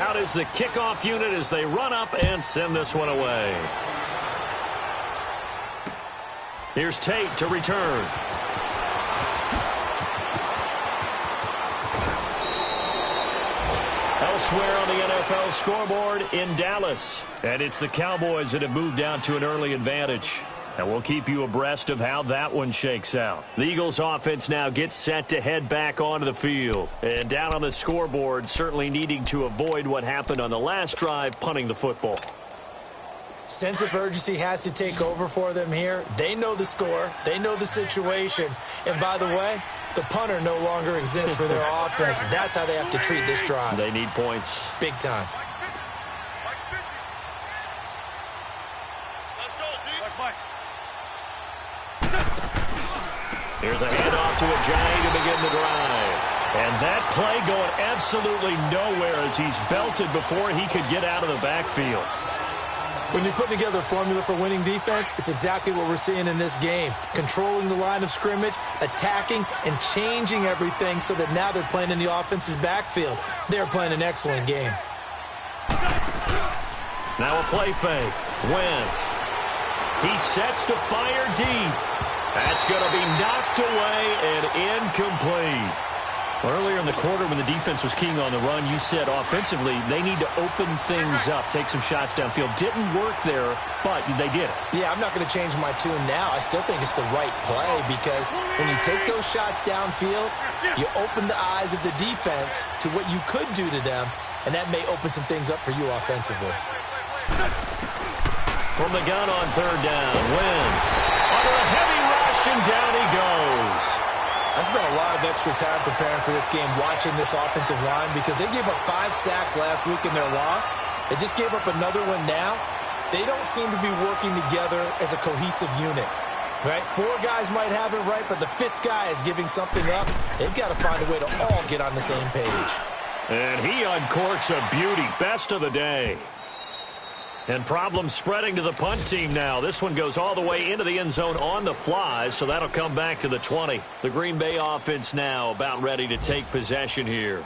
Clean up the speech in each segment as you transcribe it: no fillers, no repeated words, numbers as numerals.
Out is the kickoff unit as they run up and send this one away. Here's Tate to return. Elsewhere on the NFL scoreboard in Dallas. And it's the Cowboys that have moved down to an early advantage. And we'll keep you abreast of how that one shakes out. The Eagles offense now gets set to head back onto the field. And down on the scoreboard, certainly needing to avoid what happened on the last drive, punting the football. Sense of urgency has to take over for them here. They know the score. They know the situation. And by the way, the punter no longer exists for their offense. That's how they have to treat this drive. They need points. Big time. Here's a handoff to Ajayi to begin the drive. And that play going absolutely nowhere as he's belted before he could get out of the backfield. When you're putting together a formula for winning defense, it's exactly what we're seeing in this game. Controlling the line of scrimmage, attacking, and changing everything so that now they're playing in the offense's backfield. They're playing an excellent game. Now a play fake. Wentz. He sets to fire deep. That's going to be knocked away and incomplete. Earlier in the quarter when the defense was keying on the run, you said offensively they need to open things up, take some shots downfield. Didn't work there, but they did it. Yeah, I'm not going to change my tune now. I still think it's the right play because when you take those shots downfield, you open the eyes of the defense to what you could do to them, and that may open some things up for you offensively. From the gun on third down, Wentz under a heavy rush, and down he goes. I spent a lot of extra time preparing for this game watching this offensive line because they gave up 5 sacks last week in their loss. They just gave up another one now. They don't seem to be working together as a cohesive unit, right? 4 guys might have it right, but the 5th guy is giving something up. They've got to find a way to all get on the same page. And he uncorks a beauty. Best of the day. And problems spreading to the punt team now. This one goes all the way into the end zone on the fly, so that'll come back to the 20. The Green Bay offense now about ready to take possession here.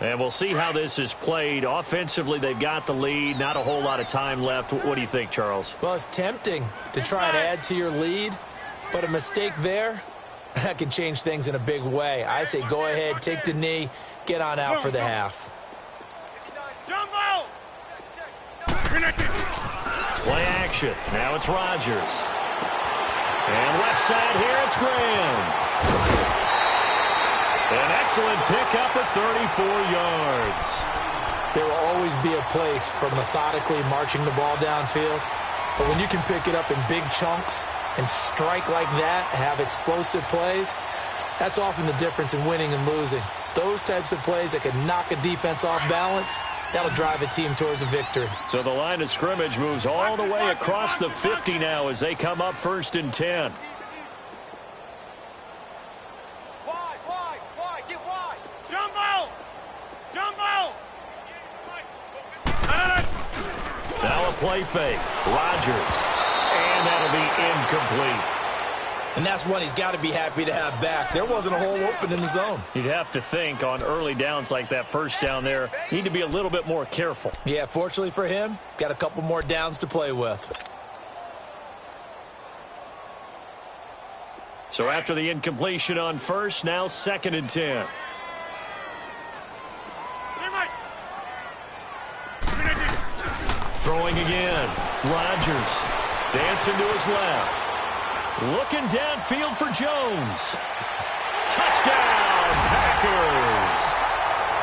And we'll see how this is played. Offensively, they've got the lead. Not a whole lot of time left. What do you think, Charles? Well, it's tempting to try and add to your lead, but a mistake there, that can change things in a big way. I say go ahead, take the knee, get on out for the half. Play action. Now it's Rodgers. And left side here, it's Graham. An excellent pickup at 34 yards. There will always be a place for methodically marching the ball downfield. But when you can pick it up in big chunks and strike like that, have explosive plays, that's often the difference in winning and losing. Those types of plays that can knock a defense off balance, that'll drive a team towards a victory. So the line of scrimmage moves all the way across the 50 now as they come up 1st and 10. Wide, get wide. Jumbo! Now a play fake. Rodgers. And that'll be incomplete. And that's one he's got to be happy to have back. There wasn't a hole open in the zone. You'd have to think on early downs like that first down there, need to be a little bit more careful. Yeah, fortunately for him, got a couple more downs to play with. So after the incompletion on first, now 2nd and 10. Throwing again. Rodgers dancing to his left. Looking downfield for Jones. Touchdown, Packers.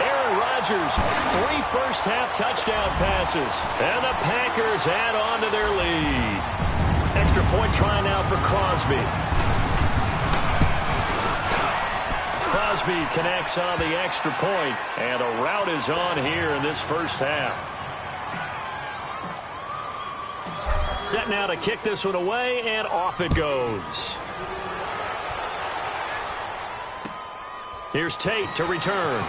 Aaron Rodgers, 3 first-half touchdown passes. And the Packers add on to their lead. Extra point try now for Crosby. Crosby connects on the extra point, and a rout is on here in this first half. Set now to kick this one away, and off it goes. Here's Tate to return.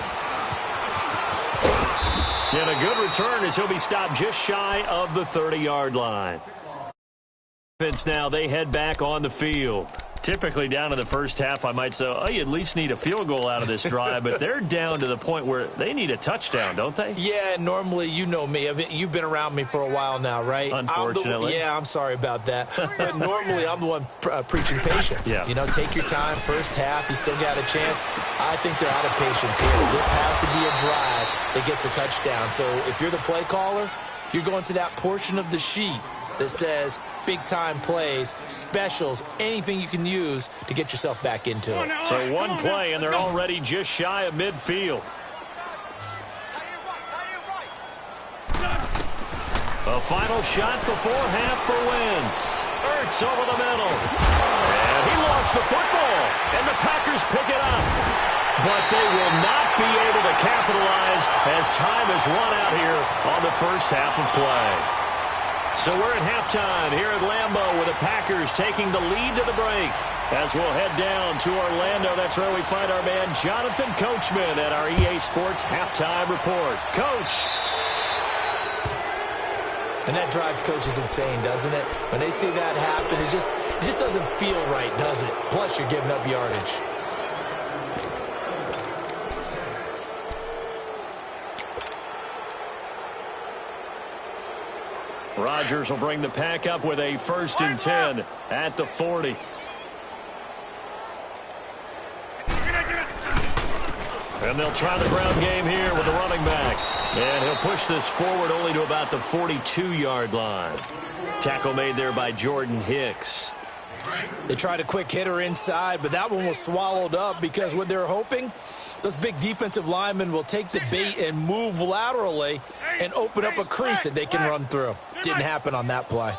And a good return as he'll be stopped just shy of the 30-yard line. Now they head back on the field. Typically down in the first half, I might say, oh, you at least need a field goal out of this drive, but they're down to the point where they need a touchdown, don't they? Yeah, normally, you know me. I mean, you've been around me for a while now, right? Unfortunately. I'm sorry about that. But normally, I'm the one preaching patience. Yeah. You know, take your time. First half, you still got a chance. I think they're out of patience here. This has to be a drive that gets a touchdown. So if you're the play caller, you're going to that portion of the sheet that says big-time plays, specials, anything you can use to get yourself back into it. So one play, and they're already just shy of midfield. A final shot before half for Wentz. Ertz over the middle. And he lost the football, and the Packers pick it up. But they will not be able to capitalize as time has run out here on the first half of play. So we're at halftime here at Lambeau with the Packers taking the lead to the break. As we'll head down to Orlando, that's where we find our man Jonathan Coachman at our EA Sports Halftime Report. Coach. And that drives coaches insane, doesn't it? When they see that happen, it just doesn't feel right, does it? Plus, you're giving up yardage. Rodgers will bring the pack up with a 1st and 10 at the 40. And they'll try the ground game here with the running back. And he'll push this forward only to about the 42-yard line. Tackle made there by Jordan Hicks. They tried a quick hitter inside, but that one was swallowed up because what they're hoping, those big defensive linemen will take the bait and move laterally and open up a crease that they can run through. Didn't happen on that play.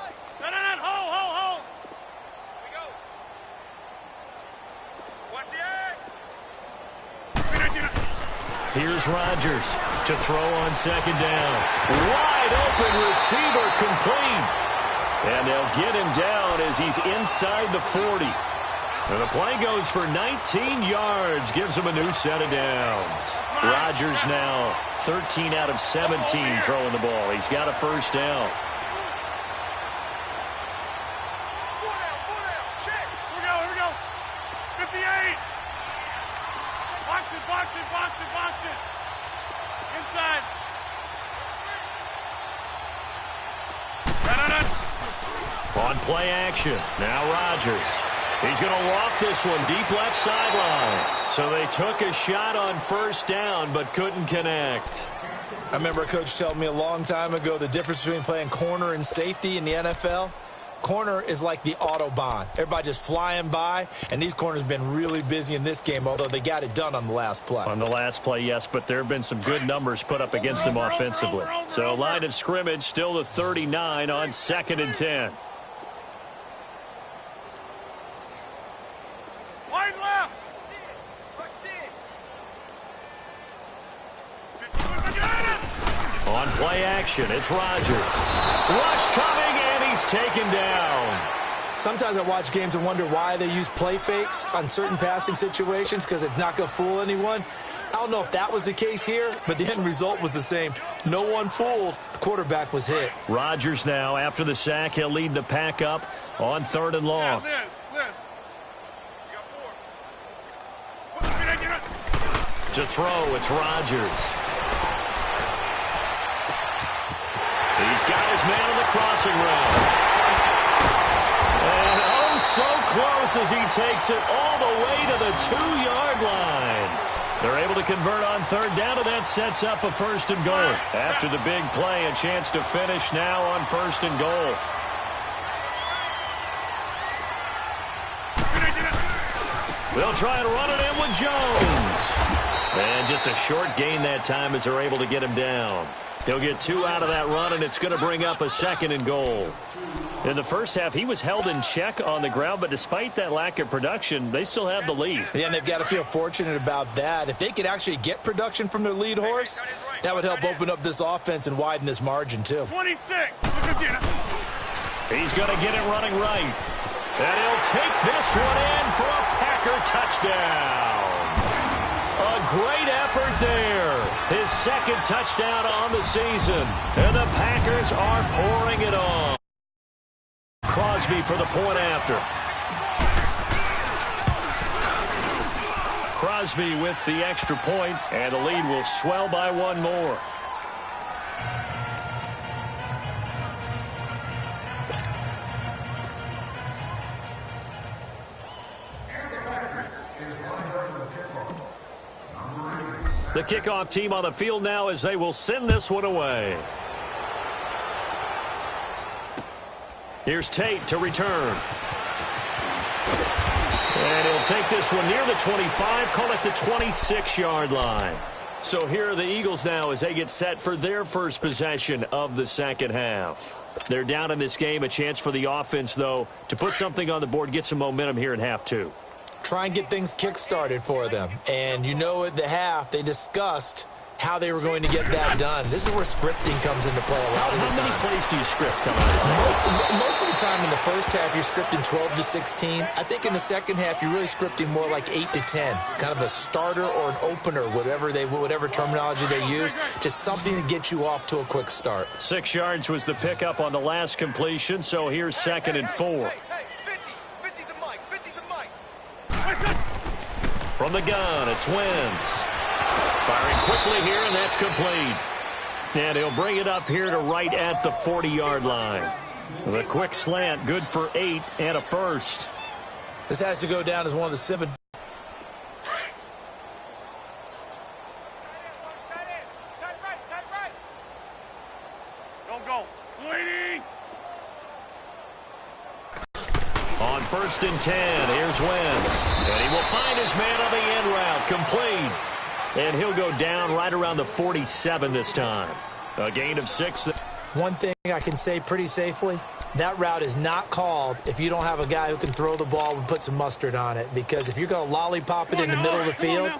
Here's Rodgers to throw on 2nd down. Wide open receiver complete. And they'll get him down as he's inside the 40. And the play goes for 19 yards, gives him a new set of downs. Rodgers now 13 out of 17 throwing the ball. He's got a 1st down. Here we go. 58. Box it. Inside. On play action, now Rodgers. He's going to loft this one deep left sideline. So they took a shot on 1st down but couldn't connect. I remember a coach telling me a long time ago the difference between playing corner and safety in the NFL. Corner is like the Autobahn. Everybody just flying by, and these corners have been really busy in this game, although they got it done on the last play. On the last play, yes, but there have been some good numbers put up against them offensively. So line of scrimmage still the 39 on 2nd and 10. Wide left. On play action, it's Rodgers. Rush coming, and he's taken down. Sometimes I watch games and wonder why they use play fakes on certain passing situations because it's not going to fool anyone. I don't know if that was the case here, but the end result was the same. No one fooled. The quarterback was hit. Rodgers now, after the sack, he'll lead the pack up on 3rd and long. Liz. To throw, it's Rodgers. He's got his man on the crossing route. And oh, so close as he takes it all the way to the 2-yard line. They're able to convert on 3rd down, and that sets up a 1st and goal. After the big play, a chance to finish now on 1st and goal. They'll try and run it in with Jones. And just a short gain that time as they're able to get him down. They'll get 2 out of that run, and it's going to bring up a 2nd and goal. In the first half, he was held in check on the ground, but despite that lack of production, they still have the lead. Yeah, and they've got to feel fortunate about that. If they could actually get production from their lead horse, that would help open up this offense and widen this margin, too. 26. He's going to get it running right. And he'll take this one in for a Packer touchdown. A great effort there. His 2nd touchdown on the season. And the Packers are pouring it on. Crosby for the point after. Crosby with the extra point, and the lead will swell by one more. The kickoff team on the field now as they will send this one away. Here's Tate to return. And he'll take this one near the 25, call it the 26-yard line. So here are the Eagles now as they get set for their first possession of the second half. They're down in this game, a chance for the offense, though, to put something on the board, get some momentum here in half two. Try and get things kick-started for them. And you know at the half, they discussed how they were going to get that done. This is where scripting comes into play a lot of the time. How many plays do you script coming out? Most of the time in the first half, you're scripting 12 to 16. I think in the second half, you're really scripting more like 8 to 10. Kind of a starter or an opener, whatever terminology they use. Just something to get you off to a quick start. 6 yards was the pickup on the last completion, so here's 2nd and 4. From the gun, it's Wentz. Firing quickly here, and that's complete. And he'll bring it up here to right at the 40-yard line. The quick slant, good for 8 and a first. This has to go down as one of the 7. Don't go. Leading. On 1st and 10, here's Wentz. And he will find his man on the end route, complete. And he'll go down right around the 47 this time. A gain of 6. One thing I can say pretty safely, that route is not called if you don't have a guy who can throw the ball and put some mustard on it. Because if you're going to lollipop it in the middle of the field,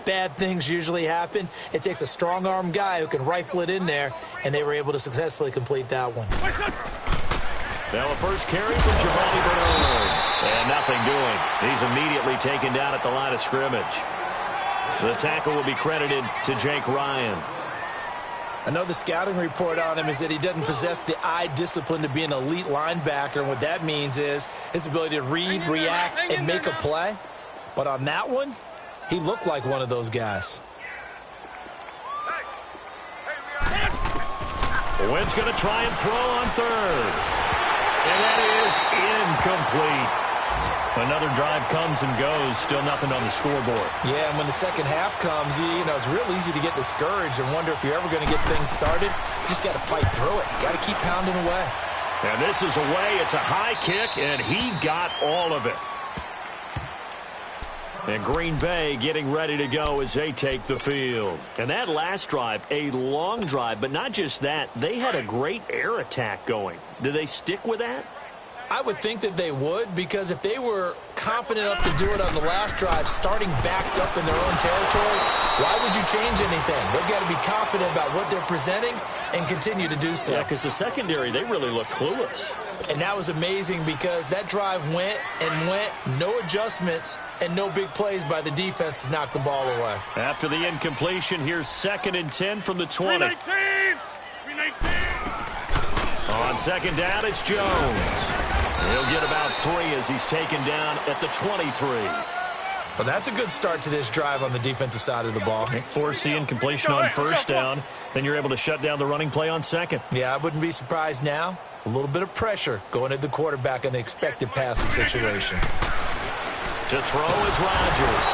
bad things usually happen. It takes a strong-arm guy who can rifle it in there, and they were able to successfully complete that one. Now a first carry from Giovanni Bernard. And nothing doing. He's immediately taken down at the line of scrimmage. The tackle will be credited to Jake Ryan. I know the scouting report on him is that he doesn't possess the eye discipline to be an elite linebacker. And what that means is his ability to read, react, and make a play. But on that one, he looked like one of those guys. Wentz going to try and throw on 3rd. And that is incomplete. Another drive comes and goes, still nothing on the scoreboard. Yeah, and when the second half comes, you know, it's real easy to get discouraged and wonder if you're ever going to get things started. You just got to fight through it. Got to keep pounding away. And this is away. It's a high kick, and he got all of it. And Green Bay getting ready to go as they take the field. And that last drive, a long drive, but not just that. They had a great air attack going. Do they stick with that? I would think that they would, because if they were competent enough to do it on the last drive, starting backed up in their own territory, why would you change anything? They've got to be confident about what they're presenting and continue to do so. Yeah, because the secondary, they really looked clueless. And that was amazing because that drive went and went, no adjustments and no big plays by the defense to knock the ball away. After the incompletion, here's 2nd and 10 from the 20. 319. On 2nd down, it's Jones. He'll get about 3 as he's taken down at the 23. Well, that's a good start to this drive on the defensive side of the ball. Force the incompletion on 1st down. Then you're able to shut down the running play on 2nd. Yeah, I wouldn't be surprised now. A little bit of pressure going at the quarterback in the expected passing situation. To throw is Rodgers.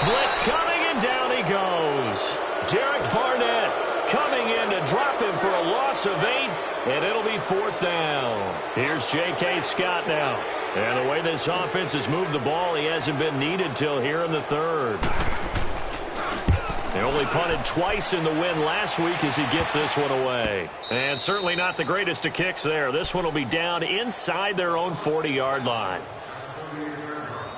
Blitz coming, and down he goes. Derek Barnett coming in to drop him for a loss of 8, and it'll be 4th down. Here's J.K. Scott now. And the way this offense has moved the ball, he hasn't been needed till here in the 3rd. They only punted twice in the win last week as he gets this one away. And certainly not the greatest of kicks there. This one will be down inside their own 40-yard line.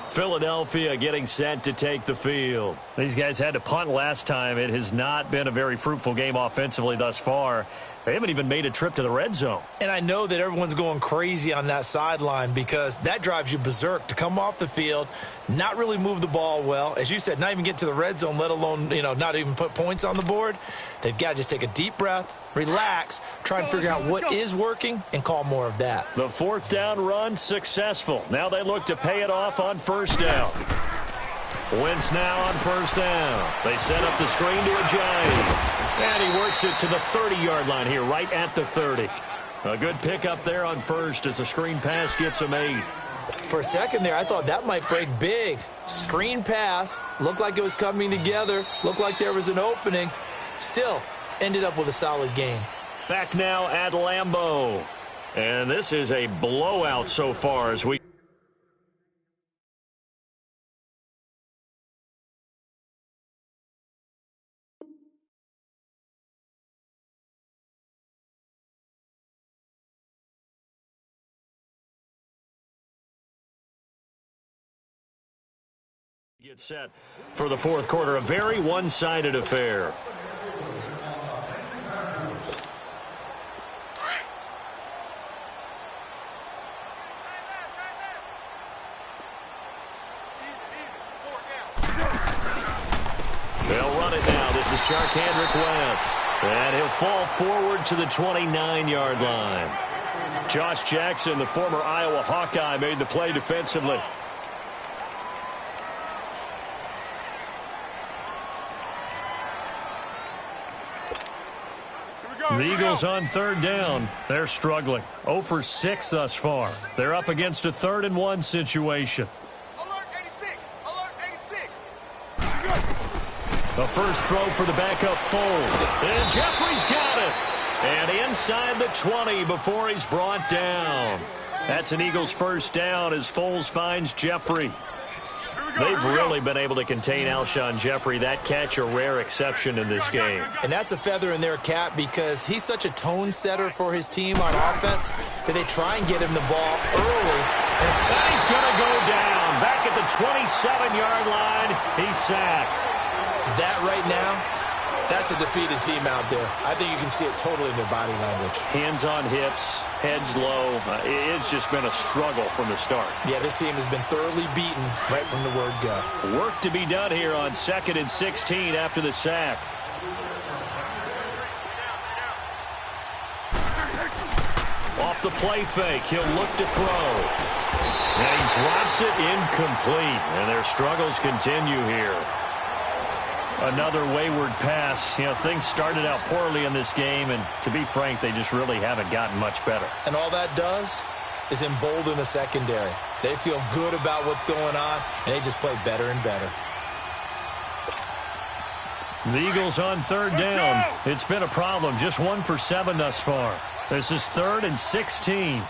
Philadelphia getting set to take the field. These guys had to punt last time. It has not been a very fruitful game offensively thus far. They haven't even made a trip to the red zone. And I know that everyone's going crazy on that sideline because that drives you berserk to come off the field, not really move the ball well. As you said, not even get to the red zone, let alone, not even put points on the board. They've got to just take a deep breath, relax, try and figure out what is working, and call more of that. The 4th down run successful. Now they look to pay it off on 1st down. Wentz now on first down. They set up the screen to Ajayi. And he works it to the 30-yard line here, right at the 30. A good pickup there on first as the screen pass gets him 8. For a second there, I thought that might break big. Screen pass, looked like it was coming together, looked like there was an opening. Still, ended up with a solid game. Back now at Lambeau. And this is a blowout so far as we get set for the fourth quarter. A very one-sided affair. They'll run it now. This is Charkandrick West. And he'll fall forward to the 29-yard line. Josh Jackson, the former Iowa Hawkeye, made the play defensively. The Eagles on third down. They're struggling. 0 for 6 thus far. They're up against a 3rd and 1 situation. Alert 86! Alert 86! The first throw for the backup Foles. And Jeffrey's got it. And inside the 20 before he's brought down. That's an Eagles first down as Foles finds Jeffrey. They've really been able to contain Alshon Jeffrey. That catch a rare exception in this game. And that's a feather in their cap because he's such a tone setter for his team on offense that they try and get him the ball early. And he's going to go down. Back at the 27-yard line, he's sacked. That right now, that's a defeated team out there. I think you can see it totally in their body language. Hands on hips, heads low. It's just been a struggle from the start. Yeah, this team has been thoroughly beaten right from the word go. Work to be done here on 2nd and 16 after the sack. Off the play fake, he'll look to throw. And he drops it incomplete. And their struggles continue here. Another wayward pass. You know, things started out poorly in this game, and to be frank, they just really haven't gotten much better. And all that does is embolden the secondary. They feel good about what's going on, and they just play better and better. The Eagles on third down. It's been a problem. Just 1 for 7 thus far. This is 3rd and 16.